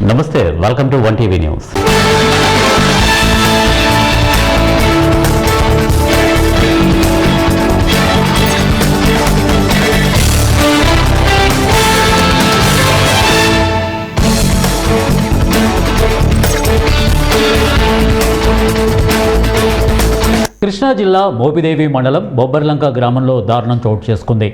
నమస్తే, welcome to 1 TV news. Krishna జిల్లా మోపిదేవి మండలం బొబ్బర్లంక గ్రామంలో దారుణం చోటు చేసుకుంది.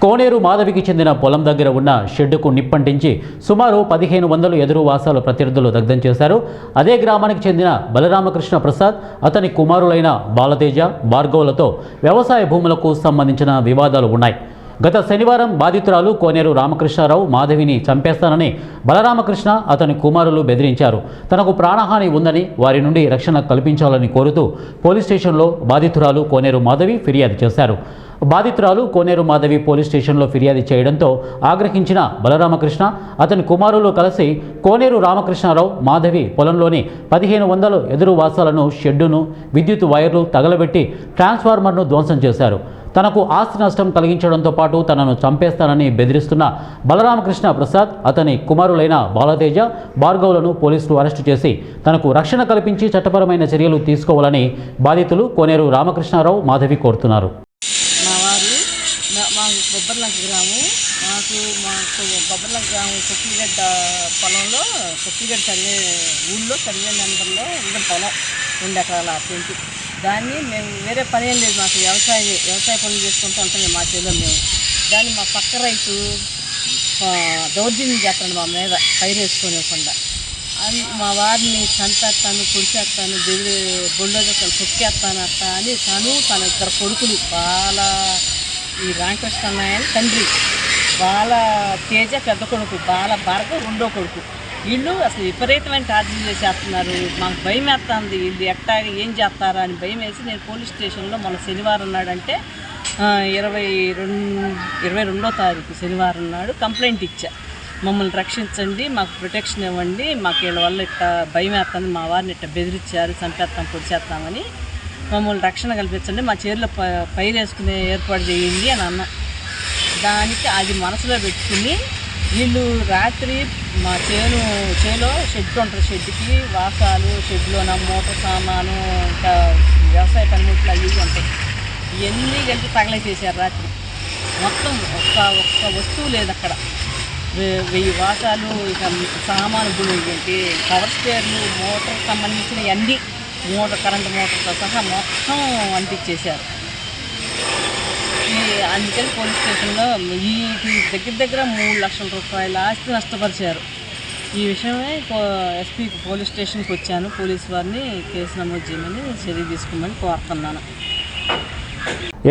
కోనేరు మాధవికి చెందిన పొలం దగ్గర ఉన్న షెడ్డుకు నిప్పంటించి సుమారు 1500 ఎదురు వాసాలు ప్రత్యర్థులు దగ్ధం చేశారు. అదే గ్రామానికి చెందిన బలరామకృష్ణ ప్రసాద్, అతని కుమారులైన బాలతేజ, భార్గవులతో వ్యవసాయ భూములకు సంబంధించిన వివాదాలు ఉన్నాయి. గత శనివారం బాధితురాలు కోనేరు రామకృష్ణారావు మాధవిని చంపేస్తానని బలరామకృష్ణ, అతని కుమారులు బెదిరించారు. తనకు ప్రాణహాని ఉందని, వారి నుండి రక్షణ కల్పించాలని కోరుతూ పోలీస్ స్టేషన్లో బాధితురాలు కోనేరు మాధవి ఫిర్యాదు చేశారు. బాధితురాలు కోనేరు మాధవి పోలీస్ స్టేషన్లో ఫిర్యాదు చేయడంతో ఆగ్రహించిన బలరామకృష్ణ, అతని కుమారులు కలిసి కోనేరు రామకృష్ణారావు మాధవి పొలంలోని 1500 ఎదురు వాసాలను, షెడ్డును, విద్యుత్ వైర్లు తగలబెట్టి ట్రాన్స్ఫార్మర్ను ధ్వంసం చేశారు. తనకు ఆస్తి నష్టం కలిగించడంతో పాటు తనను చంపేస్తానని బెదిరిస్తున్న బలరామకృష్ణ ప్రసాద్, అతని కుమారులైన బాలతేజ, భార్గవులను పోలీసులు అరెస్టు చేసి తనకు రక్షణ కల్పించి చట్టపరమైన చర్యలు తీసుకోవాలని బాధితులు కోనేరు రామకృష్ణారావు మాధవి కోరుతున్నారు. మాకు బొబ్బర్లంక గ్రామం, మాకు బొబ్బర్లంక గ్రామం కొక్కిగడ్డ పొలంలో, కొక్కిగడ్డ ఊళ్ళో సర్వే నెంబర్లో ఉన్న పొలం 2 ఎకరాల పెంచి, దాన్ని మేము వేరే పని ఏం లేదు, మాకు వ్యవసాయ పనులు చేసుకుంటూ ఉంటాం మా చేలో మేము. దాన్ని మా పక్క రైతు దౌర్జన్యం చేస్తాను మా మీద, పైరు వేసుకోనివ్వకుండా. మా వారిని చంపేస్తాను, పొడిచేస్తాను, బొల్లోజేస్తాను, తొక్కేస్తాను అట్ట అని తన 2 కొడుకులు, ఈ రామకృష్ణ అన్నయ్య తండ్రి, బాల తేజ పెద్ద కొడుకు, బాల భార్గవ్ 2వ కొడుకు, వీళ్ళు అసలు విపరీతమైన టార్చర్ చేసేస్తున్నారు. మాకు భయం వేస్తుంది, వీళ్ళు ఎట్టాగా ఏం చేస్తారా అని భయం వేసి నేను పోలీస్ స్టేషన్లో మన శనివారం నాడంటే 22వ తారీఖు శనివారం నాడు కంప్లైంట్ ఇచ్చా. మమ్మల్ని రక్షించండి, మాకు ప్రొటెక్షన్ ఇవ్వండి, మాకు వీళ్ళ వల్ల ఇట్లా భయం వేస్తుంది, మా వారిని ఇట్లా బెదిరించారు, చంపేస్తాం, పొడిచేస్తామని, మమ్మల్ని రక్షణ కల్పించండి, మా చేతిలో పైరు వేసుకునే ఏర్పాటు చేయండి అని అన్న. దానికి అది మనసులో పెట్టుకుని వీళ్ళు రాత్రి మా చేలో షెడ్ ఉంటుంది, షెడ్కి వాసాలు, షెడ్లోన మోటార్ సామాను, ఇంకా వ్యవసాయ పనిముట్లు అవి ఉంటాయి, ఇవన్నీ కలిపి తగలేసేసారు రాత్రి. మొత్తం ఒక్క వస్తువు లేదు అక్కడ. 1000 వాసాలు, ఇక సామాను ఏంటి, పవర్ స్పేర్లు, మోటార్కి సంబంధించిన అన్నీ, కరెంటు మోటార్తో సహా మొత్తం అంటించేశారు. అందుకని పోలీస్ స్టేషన్లో ఈ దగ్గర 3 లక్షల రూపాయల ఆస్తి నష్టపరిచారు. ఈ విషయమే ఎస్పీ పోలీస్ స్టేషన్కి వచ్చాను. పోలీసు వారిని కేసు నమోదు చేయమని చర్య తీసుకోమని కోరుతున్నాను.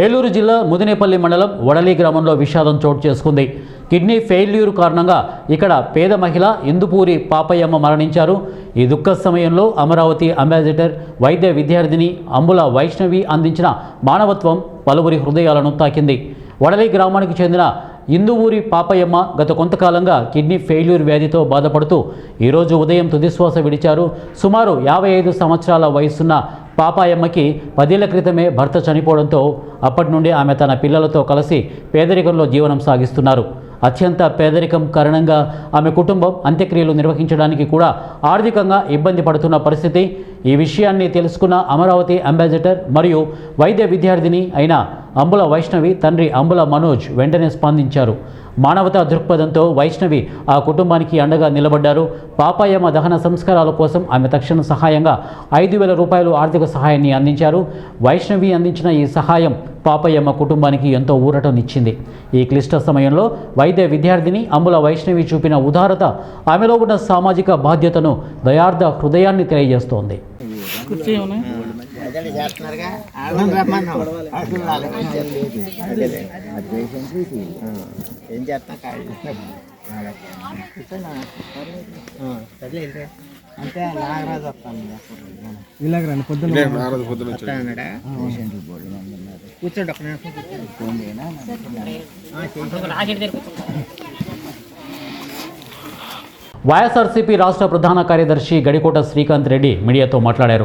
ఏలూరు జిల్లా ముదినేపల్లి మండలం వడలి గ్రామంలో విషాదం చోటు చేసుకుంది. కిడ్నీ ఫెయిల్యూర్ కారణంగా ఇక్కడ పేద మహిళ ఇందుపూరి పాపయ్యమ్మ మరణించారు. ఈ దుఃఖ సమయంలో అమరావతి అంబాసిడర్, వైద్య విద్యార్థిని అంబుల వైష్ణవి అందించిన మానవత్వం పలువురి హృదయాలను తాకింది. వడలి గ్రామానికి చెందిన ఇందువూరి పాపయ్యమ్మ గత కొంతకాలంగా కిడ్నీ ఫెయిల్యూర్ వ్యాధితో బాధపడుతూ ఈరోజు ఉదయం తుదిశ్వాస విడిచారు. సుమారు 55 సంవత్సరాల వయసున్న పాపయ్యమ్మకి 10 ఏళ్ల క్రితమే భర్త చనిపోవడంతో అప్పటి నుండి ఆమె తన పిల్లలతో కలిసి పేదరికంలో జీవనం సాగిస్తున్నారు. అత్యంత పేదరికం కారణంగా ఆమె కుటుంబం అంత్యక్రియలు నిర్వహించడానికి కూడా ఆర్థికంగా ఇబ్బంది పడుతున్న పరిస్థితి. ఈ విషయాన్ని తెలుసుకున్న అమరావతి అంబాసిడర్ మరియు వైద్య విద్యార్థిని అయిన అంబుల వైష్ణవి తండ్రి అంబుల మనోజ్ వెంటనే స్పందించారు. మానవతా దృక్పథంతో వైష్ణవి ఆ కుటుంబానికి అండగా నిలబడ్డారు. పాపయ్యమ్మ దహన సంస్కారాల కోసం ఆమె తక్షణ సహాయంగా 5,000 రూపాయలు ఆర్థిక సహాయాన్ని అందించారు. వైష్ణవి అందించిన ఈ సహాయం పాపయ్యమ్మ కుటుంబానికి ఎంతో ఊరటనిచ్చింది. ఈ క్లిష్ట సమయంలో వైద్య విద్యార్థిని అంబుల వైష్ణవి చూపిన ఉదారత, ఆమెలో ఉన్న సామాజిక బాధ్యతను, దయార్థ హృదయాన్ని తెలియజేస్తోంది. అంటే నాగరాజు వస్తాను ఇలాగ పొద్దున్న కూర్చోండి ఒక నిమిషం వైఎస్ఆర్సీపీ రాష్ట్ర ప్రధాన కార్యదర్శి గడికోట శ్రీకాంత్ రెడ్డి మీడియాతో మాట్లాడారు.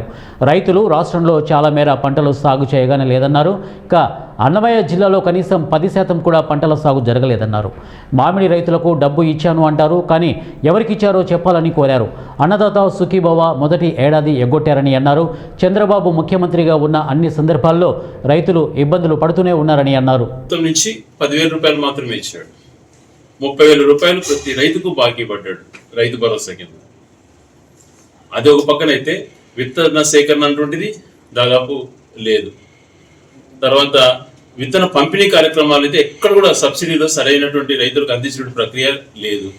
రైతులు రాష్ట్రంలో చాలా మేర పంటలు సాగు చేయగానే లేదన్నారు. ఇక అన్నమయ్య జిల్లాలో కనీసం 10% కూడా పంటల సాగు జరగలేదన్నారు. మామిడి రైతులకు డబ్బు ఇచ్చాను అంటారు, కానీ ఎవరికిచ్చారో చెప్పాలని కోరారు. అన్నదాత సుఖీభవ మొదటి ఏడాది ఎగ్గొట్టారని అన్నారు. చంద్రబాబు ముఖ్యమంత్రిగా ఉన్న అన్ని సందర్భాల్లో రైతులు ఇబ్బందులు పడుతూనే ఉన్నారని అన్నారు. నుంచి 10,000 రూపాయలు మాత్రమే ఇచ్చాడు. 30,000 రూపాయలు ప్రతి రైతుకు బాకీ పడ్డాడు రైతు భరోసా కింద. అది ఒక పక్కనైతే విత్తన సేకరణ అటువంటిది దాదాపు లేదు. తర్వాత విత్తన పంపిణీ కార్యక్రమాలు అయితే ఎక్కడ కూడా సబ్సిడీలో సరైనటువంటి రైతులకు అందించిన ప్రక్రియ లేదు.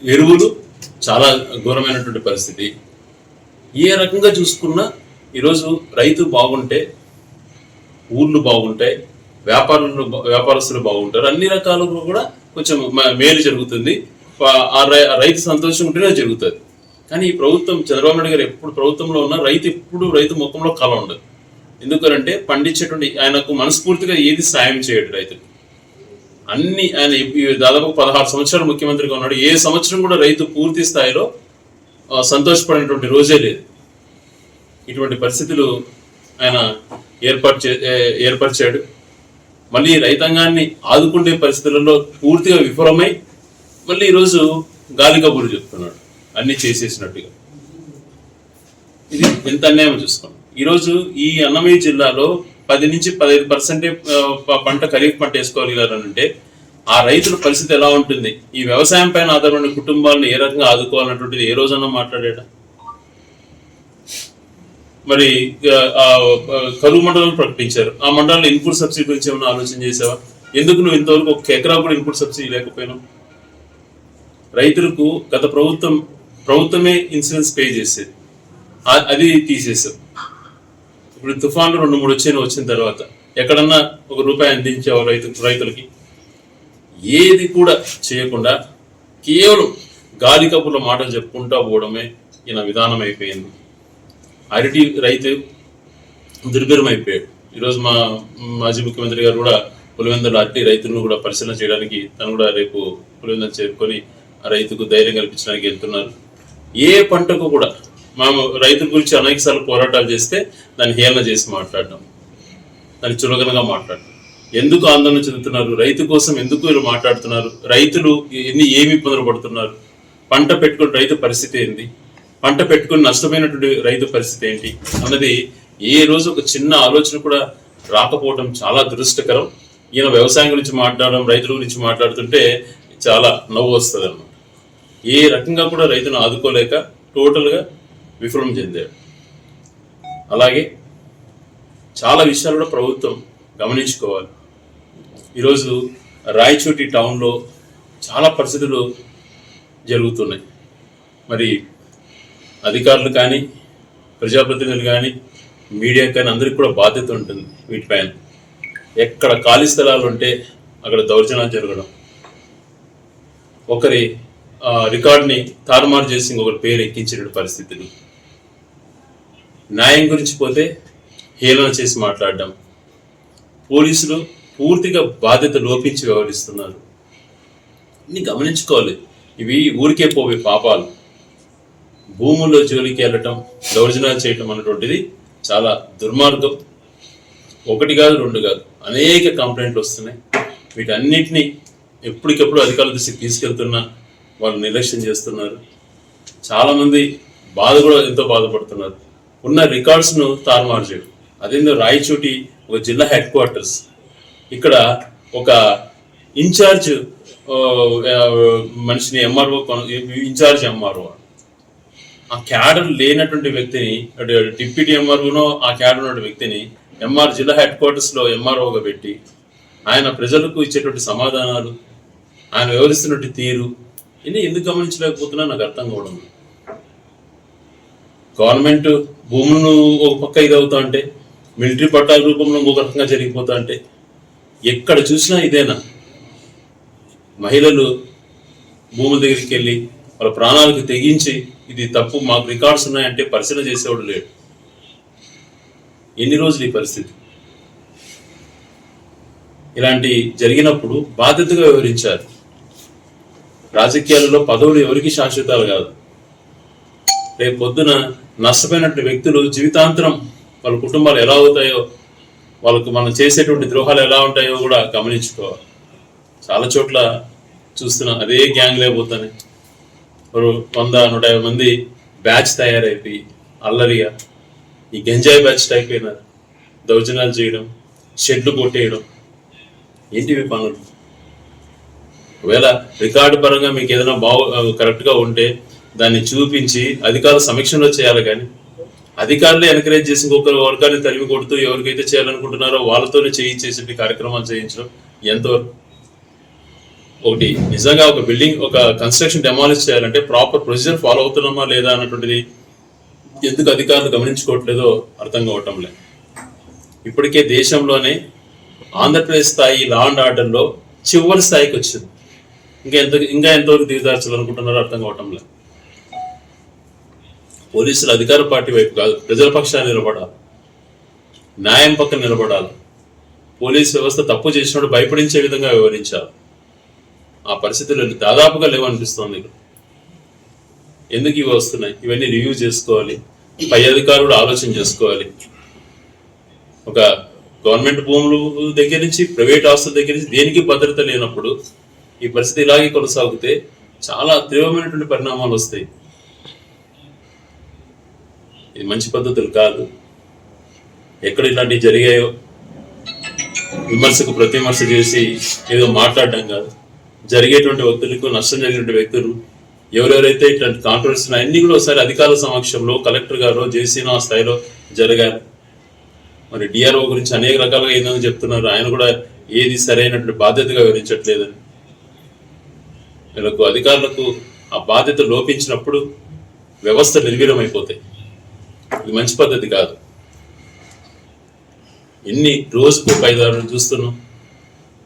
ఎరువులు చాలా ఘోరమైనటువంటి పరిస్థితి. ఏ రకంగా చూసుకున్నా ఈరోజు రైతు బాగుంటే ఊర్లు బాగుంటాయి, వ్యాపారస్తులు బాగుంటారు, అన్ని రకాలుగా కూడా కొంచెం మేలు జరుగుతుంది. ఆ రైతు సంతోషం ఉంటేనే జరుగుతుంది. కానీ ఈ ప్రభుత్వం చంద్రబాబు నాయుడు గారు ఎప్పుడు ప్రభుత్వంలో ఉన్న రైతు ముఖంలో కళ ఉండదు. ఎందుకంటే పండించేటువంటి ఆయనకు మనస్ఫూర్తిగా ఏది సాయం చేయడు రైతులు. ఆయన దాదాపు 16 సంవత్సరాలు ముఖ్యమంత్రిగా ఉన్నాడు. ఏ సంవత్సరం కూడా రైతు పూర్తి స్థాయిలో సంతోషపడినటువంటి రోజే లేదు. ఇటువంటి పరిస్థితులు ఆయన ఏర్పరిచాడు. మళ్ళీ రైతాంగాన్ని ఆదుకునే పరిస్థితులలో పూర్తిగా విఫలమై మళ్ళీ ఈరోజు గాలి కబుర్లు చెప్తున్నాడు అన్ని చేసేసినట్టుగా. ఇది ఎంత అన్యాయం చూసుకోండి. ఈరోజు ఈ అన్నమయ్య జిల్లాలో 10 నుంచి 15% పంట ఖరీఫ్ పంట వేసుకోగలిగారంటే ఆ రైతుల పరిస్థితి ఎలా ఉంటుంది? ఈ వ్యవసాయం పైన ఆధారపడిన కుటుంబాలను ఏ రకంగా ఆదుకోవాలన్నటువంటిది ఏ రోజన్నా మాట్లాడా? మరి కరువు మండలం ప్రకటించారు. ఆ మండలంలో ఇన్పుట్ సబ్సిడీ గురించి ఏమైనా ఆలోచన చేసావా? ఎందుకు నువ్వు ఇంతవరకు 1 ఎకరా కూడా ఇన్పుట్ సబ్సిడీ లేకపోయినావు? రైతులకు గత ప్రభుత్వమే ఇన్సూరెన్స్ పే చేసేది, అది తీసేసావు. ఇప్పుడు తుఫాన్లు 2-3 వచ్చిన తర్వాత ఎక్కడన్నా ₹1 అందించావు రైతులకి? ఏది కూడా చేయకుండా కేవలం గాలి కబుర్ల మాటలు చెప్పుకుంటా పోవడమే ఈయన విధానం అయిపోయింది. అరటి రైతు దుర్భరం అయిపోయాడు. ఈరోజు మా మాజీ ముఖ్యమంత్రి గారు కూడా పులివెందుల అరటి రైతులను కూడా పరిశీలన చేయడానికి తను కూడా రేపు పులివెందులు చేరుకొని ఆ రైతుకు ధైర్యం కల్పించడానికి వెళ్తున్నారు. ఏ పంటకు కూడా మేము రైతుల గురించి అనేక సార్లు పోరాటాలు చేస్తే దాన్ని హేళన చేసి మాట్లాడడం, దాన్ని చులకనగా మాట్లాడడం. ఎందుకు ఆందోళన చెందుతున్నారు? రైతు కోసం ఎందుకు వీళ్ళు మాట్లాడుతున్నారు? రైతులు ఏమి ఇబ్బందులు పడుతున్నారు? పంట పెట్టుకుని రైతు పరిస్థితి ఏంది? పంట పెట్టుకుని నష్టమైనటువంటి రైతు పరిస్థితి ఏంటి అన్నది ఏ రోజు ఒక చిన్న ఆలోచన కూడా రాకపోవడం చాలా దురదృష్టకరం. ఈయన వ్యవసాయం గురించి మాట్లాడడం, రైతుల గురించి మాట్లాడుతుంటే చాలా నవ్వు వస్తుంది అన్నమాట. ఏ రకంగా కూడా రైతును ఆదుకోలేక టోటల్గా విఫలం చెందాడు. అలాగే చాలా విషయాలు కూడా ప్రభుత్వం గమనించుకోవాలి. ఈరోజు రాయచోటి టౌన్లో చాలా పరిస్థితులు జరుగుతున్నాయి. మరి అధికారులు కానీ, ప్రజాప్రతినిధులు కానీ, మీడియా కానీ అందరికీ కూడా బాధ్యత ఉంటుంది వీటిపైన. ఎక్కడ ఖాళీ స్థలాలు ఉంటే అక్కడ దౌర్జన్యాలు జరగడం, ఒకరి రికార్డుని తారుమారు చేసి ఇంకొకరి పేరు ఎక్కించిన పరిస్థితులు, న్యాయం గురించి పోతే హేళన చేసి మాట్లాడడం, పోలీసులు పూర్తిగా బాధ్యత లోపించి వ్యవహరిస్తున్నారు. ఇన్ని గమనించుకోవాలి. ఇవి ఊరికే పోవే పాపాలు. భూముల్లో జోలికి వెళ్ళటం, దౌర్జన్యాలు చేయటం అన్నటువంటిది చాలా దుర్మార్గం. 1 కాదు 2 కాదు, అనేక కంప్లైంట్లు వస్తున్నాయి. వీటన్నిటినీ ఎప్పటికెప్పుడు అధికారుల దృష్టికి తీసుకెళ్తున్నా వాళ్ళు నిర్లక్ష్యం చేస్తున్నారు. చాలామంది కూడా ఎంతో బాధపడుతున్నారు. ఉన్న రికార్డ్స్ను తారుమారు చేయడం. అదేందో రాయచోటి ఒక జిల్లా హెడ్ క్వార్టర్స్, ఇక్కడ ఒక ఇన్ఛార్జ్ మనిషిని ఎంఆర్ఓ, ఇన్ఛార్జ్ ఎంఆర్ఓ, ఆ క్యాడర్ లేనటువంటి వ్యక్తిని, డిప్యూటీ ఎంఆర్ఓనో ఆ క్యాడర్ ఉన్న వ్యక్తిని జిల్లా హెడ్ క్వార్టర్స్లో ఎంఆర్ఓగా పెట్టి ఆయన ప్రజలకు ఇచ్చేటువంటి సమాధానాలు, ఆయన వ్యవహరిస్తున్నటువంటి తీరు, ఇన్ని ఎందుకు గమనించలేకపోతున్నా నాకు అర్థం కావడం. గవర్నమెంట్ భూములను ఒక పక్క ఇదవుతా అంటే, మిలిటరీ పట్టాల రూపంలో ఇంకొక రకంగా జరిగిపోతా అంటే, ఎక్కడ చూసినా ఇదేనా? మహిళలు భూముల దగ్గరికి వెళ్ళి వాళ్ళ ప్రాణాలకు తెగించి ఇది తప్పు, మాకు రికార్డ్స్ ఉన్నాయంటే పరిశీలన చేసేవాడు లేడు. ఎన్ని రోజులు ఈ పరిస్థితి? ఇలాంటి జరిగినప్పుడు బాధ్యతగా వ్యవహరించారు. రాజకీయాలలో పదవులు ఎవరికి శాశ్వతాలు కాదు. రేపు పొద్దున నష్టపోయినటువంటి వ్యక్తులు జీవితాంతరం వాళ్ళ కుటుంబాలు ఎలా అవుతాయో, వాళ్ళకు మనం చేసేటువంటి ద్రోహాలు ఎలా ఉంటాయో కూడా గమనించుకోవాలి. చాలా చోట్ల చూస్తున్నాం, అదే గ్యాంగ్ లేకపోతానే 100-150 మంది బ్యాచ్ తయారైపోయి అల్లరిగా ఈ గంజాయి బ్యాచ్ టైప్ అయినారు. దౌర్జన్యాలు చేయడం, షెడ్లు కొట్టేయడం, ఏంటివి పనులు? ఒకవేళ రికార్డు పరంగా మీకు ఏదైనా కరెక్ట్గా ఉంటే దాన్ని చూపించి అధికారుల సమీక్షలో చేయాలి. కానీ అధికారులే ఎంకరేజ్ చేసి ఇంకొకరు వర్గాన్ని తరిమి కొడుతూ ఎవరికైతే చేయాలనుకుంటున్నారో వాళ్ళతోనే చేయించేసి కార్యక్రమాలు చేయించడం ఎంతవరకు? ఒకటి నిజంగా ఒక బిల్డింగ్, ఒక కన్స్ట్రక్షన్ డెమాలిష్ చేయాలంటే ప్రాపర్ ప్రొసీజర్ ఫాలో అవుతున్నామా లేదా అన్నటువంటిది ఎందుకు అధికారులు గమనించుకోవట్లేదో అర్థం కావటం లేదు. ఇప్పటికే దేశంలోనే ఆంధ్రప్రదేశ్ స్థాయి లా అండ్ ఆర్డర్లో చివరి స్థాయికి వచ్చింది. ఇంకా ఎంతవరకు దిగజార్చాలనుకుంటున్నారో అర్థం కావటం లేదు. పోలీసులు అధికార పార్టీ వైపు కాదు, ప్రజల పక్షాన్ని నిలబడాలి, న్యాయం పక్కన నిలబడాలి. పోలీస్ వ్యవస్థ తప్పు చేసినప్పుడు భయపడించే విధంగా వ్యవహరించాలి. ఆ పరిస్థితులు దాదాపుగా లేవనిపిస్తోంది. ఎందుకు ఇవి వస్తున్నాయి? ఇవన్నీ రివ్యూ చేసుకోవాలి, పై అధికారులు ఆలోచన చేసుకోవాలి. ఒక గవర్నమెంట్ భూములు దగ్గర నుంచి ప్రైవేట్ ఆస్తుల దగ్గర నుంచి దేనికి భద్రత లేనప్పుడు ఈ పరిస్థితి ఇలాగే కొనసాగితే చాలా తీవ్రమైనటువంటి పరిణామాలు వస్తాయి. ఇది మంచి పద్ధతులు కాదు. ఎక్కడ ఇలాంటివి జరిగాయో విమర్శకు ప్రతివిమర్శ చేసి ఏదో మాట్లాడడం కాదు. జరిగేటువంటి వ్యక్తులకు, నష్టం జరిగినటువంటి వ్యక్తులు ఎవరెవరైతే ఇట్లాంటి కాంట్రవర్సీ అన్ని కూడా ఒకసారి అధికారుల సమక్షంలో కలెక్టర్ గారు జేసీనో ఆ స్థాయిలో జరగాలి. మరి డిఆర్ఓ గురించి అనేక రకాలుగా ఏందని చెప్తున్నారు. ఆయన కూడా ఏది సరైనటువంటి బాధ్యతగా వివరించట్లేదని. వీళ్ళకు అధికారులకు ఆ బాధ్యత లోపించినప్పుడు వ్యవస్థ నిర్వీర్యం అయిపోతాయి. ఇది మంచి పద్ధతి కాదు. ఎన్ని రోజుకు 5-6 చూస్తున్నాం.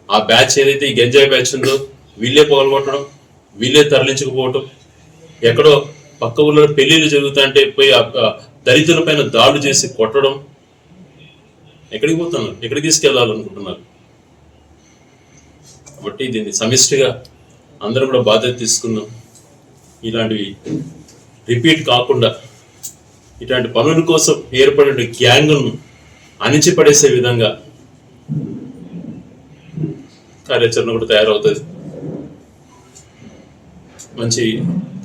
ఆ బ్యాచ్ ఏదైతే ఈ గంజాయి బ్యాచ్ ఉందో వీళ్ళే పగలగొట్టడం, వీళ్ళే తరలించకపోవటం, ఎక్కడో పక్క ఊళ్ళో పెళ్లిళ్ళు జరుగుతుంటే పోయి దళితుల పైన దాడులు చేసి కొట్టడం. ఎక్కడికి పోతున్నారు? ఎక్కడికి తీసుకెళ్లాలనుకుంటున్నారు? కాబట్టి దీన్ని సమిష్టిగా అందరూ కూడా బాధ్యత తీసుకుందాం. ఇలాంటివి రిపీట్ కాకుండా ఇట్లాంటి పనుల కోసం ఏర్పడిన గ్యాంగ్ను అణిచిపడేసే విధంగా కార్యాచరణ కూడా తయారవుతుంది. మంచి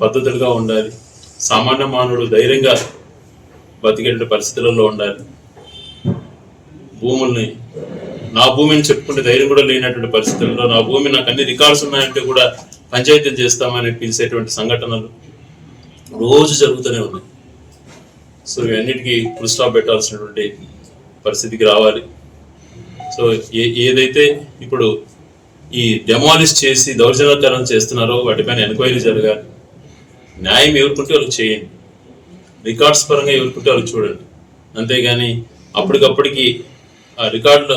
పద్ధతులుగా ఉండాలి. సామాన్య మానవుడు ధైర్యంగా బతికే పరిస్థితులలో ఉండాలి. భూముల్ని నా భూమిని చెప్పుకుంటే ధైర్యం కూడా లేనటువంటి పరిస్థితుల్లో, నా భూమి నాకు అన్ని రికార్డ్స్ ఉన్నాయంటే కూడా పంచాయతీలు చేస్తామని పిలిచేటువంటి సంఘటనలు రోజు జరుగుతూనే ఉన్నాయి. సో ఇవన్నిటికీ ఫుల్ స్టాప్ పెట్టాల్సినటువంటి పరిస్థితికి రావాలి. సో ఏదైతే ఇప్పుడు ఈ డెమాలిష్ చేసి దౌర్జన్యకరణ చేస్తున్నారో వాటిపైన ఎంక్వైరీ జరగాలి. న్యాయం ఎవరుకుంటే వాళ్ళకి చేయండి, రికార్డ్స్ పరంగా ఎవరుకుంటే వాళ్ళకి చూడండి. అంతేగాని అప్పటికప్పటికి ఆ రికార్డులు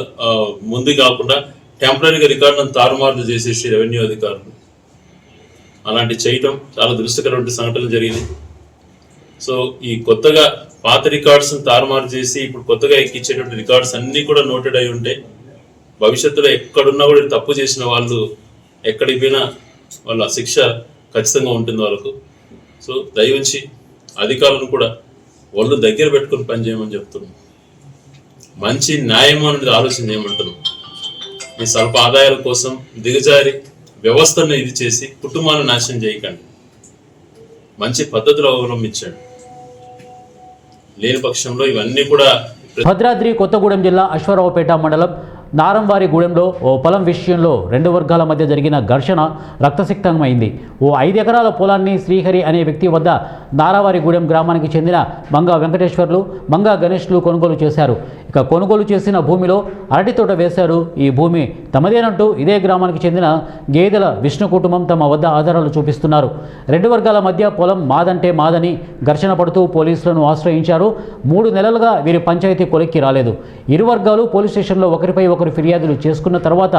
ముందు కాకుండా టెంపరీగా రికార్డులను తారుమారులు చేసేసి రెవెన్యూ అధికారులు అలాంటి చేయటం చాలా దురదృష్టకరమైన సంఘటనలు జరిగింది. సో ఈ కొత్తగా పాత రికార్డ్స్ తారుమారు చేసి ఇప్పుడు కొత్తగా ఎక్కించేటువంటి రికార్డ్స్ అన్నీ కూడా నోటెడ్ అయి ఉంటే భవిష్యత్తులో ఎక్కడున్నా కూడా తప్పు చేసిన వాళ్ళు ఎక్కడికి పోయినా వాళ్ళ శిక్ష ఖచ్చితంగా ఉంటుంది వాళ్ళకు. సో దయవుంచి అధికారులను కూడా వాళ్ళు దగ్గర పెట్టుకుని పనిచేయమని చెప్తున్నాం. మంచి న్యాయం అనేది ఆలోచన చేయమంటున్నాం. మీ స్వల్ప ఆదాయాల కోసం దిగజారి వ్యవస్థను ఇది చేసి కుటుంబాలను నాశనం చేయకండి. మంచి పద్ధతులు అవలంబించండి. లేని పక్షంలో ఇవన్నీ కూడా. భద్రాద్రి కొత్తగూడెం జిల్లా అశ్వారావుపేట మండలం నారంవారిగూడెంలో ఓ పొలం విషయంలో 2 వర్గాల మధ్య జరిగిన ఘర్షణ రక్తసిక్తమైంది. ఓ 5 ఎకరాల పొలాన్ని శ్రీహరి అనే వ్యక్తి వద్ద నారావారిగూడెం గ్రామానికి చెందిన మంగా వెంకటేశ్వర్లు, మంగా గణేష్లు కొనుగోలు చేశారు. ఇక కొనుగోలు చేసిన భూమిలో అరటి తోట వేశారు. ఈ భూమి తమదేనంటూ ఇదే గ్రామానికి చెందిన గేదెల విష్ణు కుటుంబం తమ వద్ద ఆధారాలు చూపిస్తున్నారు. 2 వర్గాల మధ్య పొలం మాదంటే మాదని ఘర్షణ పడుతూ పోలీసులను ఆశ్రయించారు. 3 నెలలుగా వీరి పంచాయతీ కొలిక్కి రాలేదు. ఇరు వర్గాలు పోలీస్ స్టేషన్లో ఒకరిపై ఒకరు ఫిర్యాదులు చేసుకున్న తర్వాత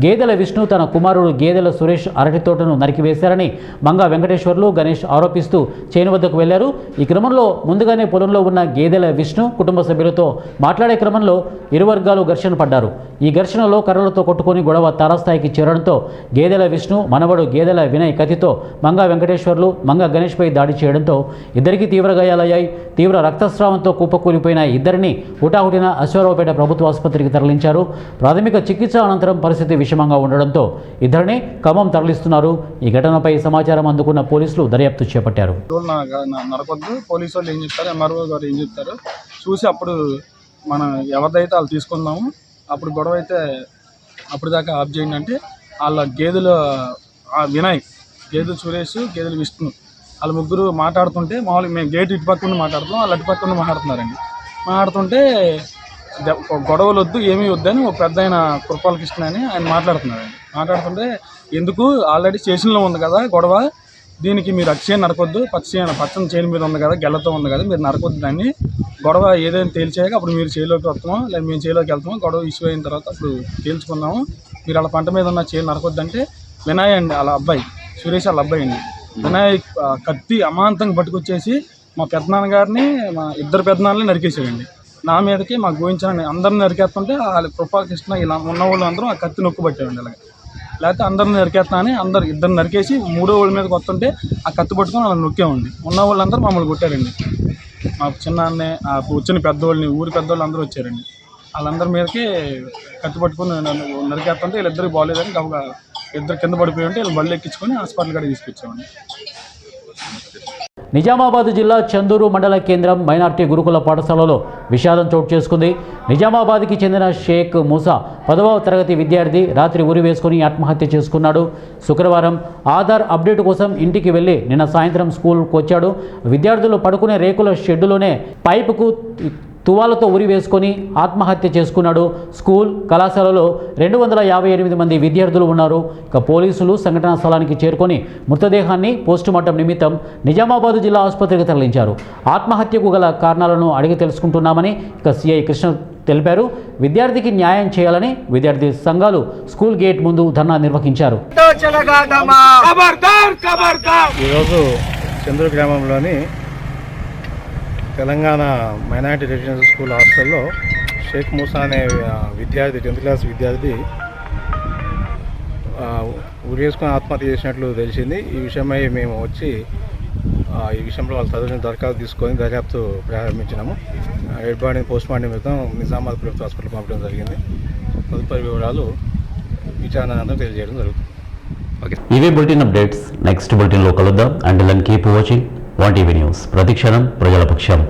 గేదెల విష్ణు తన కుమారుడు గేదెల సురేష్ అరటి తోటను నరికివేశారని మంగా వెంకటేశ్వర్లు, గణేష్ ఆరోపిస్తూ చేను వద్దకు వెళ్లారు. ఈ క్రమంలో ముందుగానే పొలంలో ఉన్న గేదెల విష్ణు కుటుంబ సభ్యులతో మాట్లాడే కొట్లాడే క్రమంలో ఇరు వర్గాలు ఘర్షణ పడ్డారు. ఈ ఘర్షణలో కర్రలతో కొట్టుకొని గొడవ తారాస్థాయికి చేరడంతో గేదెల విష్ణు మనవడు గేదెల వినయ్ కత్తితో మంగా వెంకటేశ్వర్లు మంగా గణేష్పై దాడి చేయడంతో ఇద్దరికీ తీవ్ర గాయాలయ్యాయి. తీవ్ర రక్తస్రావంతో కుప్పకూలిపోయిన ఇద్దరిని హుటాహుటిన అశ్వారావుపేట ప్రభుత్వ ఆసుపత్రికి తరలించారు. ప్రాథమిక చికిత్స అనంతరం పరిస్థితి విషమంగా ఉండడంతో ఇద్దరిని ఖమ్మం తరలిస్తున్నారు. ఈ ఘటనపై సమాచారం అందుకున్న పోలీసులు దర్యాప్తు చేపట్టారు. నరకొద్దు పోలీసు వాళ్ళు ఏం చెప్తారు, ఎంఆర్ఓ గారు ఏం చెప్తారు చూసి అప్పుడు మనం ఎవరిదైతే వాళ్ళు తీసుకుందాము. అప్పుడు గొడవ అయితే అప్పుడు దాకా ఆఫ్ చేయండి అంటే వాళ్ళ గేదెలు వినయ్, గేదెలు సురేష్, గేదెలు విష్ణు వాళ్ళ ముగ్గురు మాట్లాడుతుంటే మామూలుగా మేము గేట్ ఇటు పక్క నుండి మాట్లాడుతున్నాం, వాళ్ళు అటు పక్క నుండి మాట్లాడుతున్నారండి. మాట్లాడుతుంటే గొడవలు వద్దు ఏమీ వద్దని ఒక పెద్ద ఆయన కృపాల కృష్ణ అని ఆయన మాట్లాడుతున్నారండి. మాట్లాడుతుంటే ఎందుకు ఆల్రెడీ స్టేషన్లో ఉంది కదా గొడవ, దీనికి మీరు అక్షయం నరకొద్దు, పచ్చని చేను మీద ఉంది కదా, గెల్లతో ఉంది కదా, మీరు నరకొద్దు దాన్ని, గొడవ ఏదైనా తేల్చాక అప్పుడు మీరు చేలోకి వస్తామో లేదా మేము చేలోకి వెళ్తామో, గొడవ ఇష్యూ అయిన తర్వాత అప్పుడు తేల్చుకుందాము, మీరు వాళ్ళ పంట మీద ఉన్న చేను నరకొద్దు అంటే వినయ్ అండి వాళ్ళ అబ్బాయి, సురేష్ వాళ్ళ అబ్బాయి అండి, వినయ్ కత్తి అమాంతంగా పట్టుకొచ్చేసి మా పెద్దనాన్నగారిని మా ఇద్దరు పెద్దనాన్నని నరికేసాడండి. నా మీదకి మా గోయించిన అందరిని నరికేస్తుంటే వాళ్ళ కృపాకృష్ణ ఇలా ఉన్న వాళ్ళు అందరూ ఆ కత్తి నొక్కు పట్టారండి. అలాగే లేకపోతే అందరిని నరికేస్తా అని ఇద్దరు నరికేసి మూడో వాళ్ళ మీదకి వస్తుంటే ఆ కత్తి పట్టుకొని అలా నొక్కామండి. ఉన్న వాళ్ళందరూ మమ్మల్ని కొట్టారండి. మా చిన్నాన్నే వచ్చిన పెద్దవాళ్ళని ఊరి పెద్దవాళ్ళు అందరూ వచ్చారండి. వాళ్ళందరి మీదకి కత్తి పట్టుకొని నరికేస్తుంటే వీళ్ళిద్దరికి బాగోలేదని గబగా ఇద్దరు కింద పడిపోయి ఉంటే వీళ్ళు బళ్ళు ఎక్కించుకొని హాస్పిటల్ కాడ తీసుకొచ్చామండి. నిజామాబాద్ జిల్లా చందూరు మండల కేంద్రం మైనార్టీ గురుకుల పాఠశాలలో విషాదం చోటు చేసుకుంది. నిజామాబాద్కి చెందిన షేక్ మూసా 10వ తరగతి విద్యార్థి రాత్రి ఉరి వేసుకుని ఆత్మహత్య చేసుకున్నాడు. శుక్రవారం ఆధార్ అప్డేట్ కోసం ఇంటికి వెళ్ళి నిన్న సాయంత్రం స్కూల్కి వచ్చాడు. విద్యార్థులు పడుకునే రేకుల షెడ్డులోనే పైపుకు తువాలతో ఉరి వేసుకొని ఆత్మహత్య చేసుకున్నాడు. స్కూల్ కళాశాలలో 258 మంది విద్యార్థులు ఉన్నారు. ఇక పోలీసులు సంఘటనా స్థలానికి చేరుకొని మృతదేహాన్ని పోస్టుమార్టం నిమిత్తం నిజామాబాద్ జిల్లా ఆసుపత్రికి తరలించారు. ఆత్మహత్యకు గల కారణాలను అడిగి తెలుసుకుంటున్నామని ఇక సిఐ కృష్ణ తెలిపారు. విద్యార్థికి న్యాయం చేయాలని విద్యార్థి సంఘాలు స్కూల్ గేట్ ముందు ధర్నా నిర్వహించారు. ఈరోజు చంద్రు గ్రామంలోని తెలంగాణ మైనారిటీ రెసిడెన్షియల్ స్కూల్ హాస్టల్లో షేక్ మూసా అనే విద్యార్థి 10th క్లాస్ విద్యార్థి ఉరి వేసుకొని ఆత్మహత్య చేసినట్లు తెలిసింది. ఈ విషయమై మేము వచ్చి ఈ విషయంలో వాళ్ళ తదుపరి దరఖాస్తు తీసుకొని దర్యాప్తు ప్రారంభించినాము. డెడ్ బాడీని పోస్ట్మార్టం నిమిత్తం నిజామాబాద్ ప్రభుత్వ హాస్పిటల్ పంపడం జరిగింది. తదుపరి వివరాలు విచారణ అనంతరం తెలియజేయడం జరుగుతుంది. ఇవే బులెటిన్ అప్డేట్స్. నెక్స్ట్ బులెటిన్లో కలుద్దాం. Until then keep watching 1TV news. ప్రతిక్షణం ప్రజల పక్షం.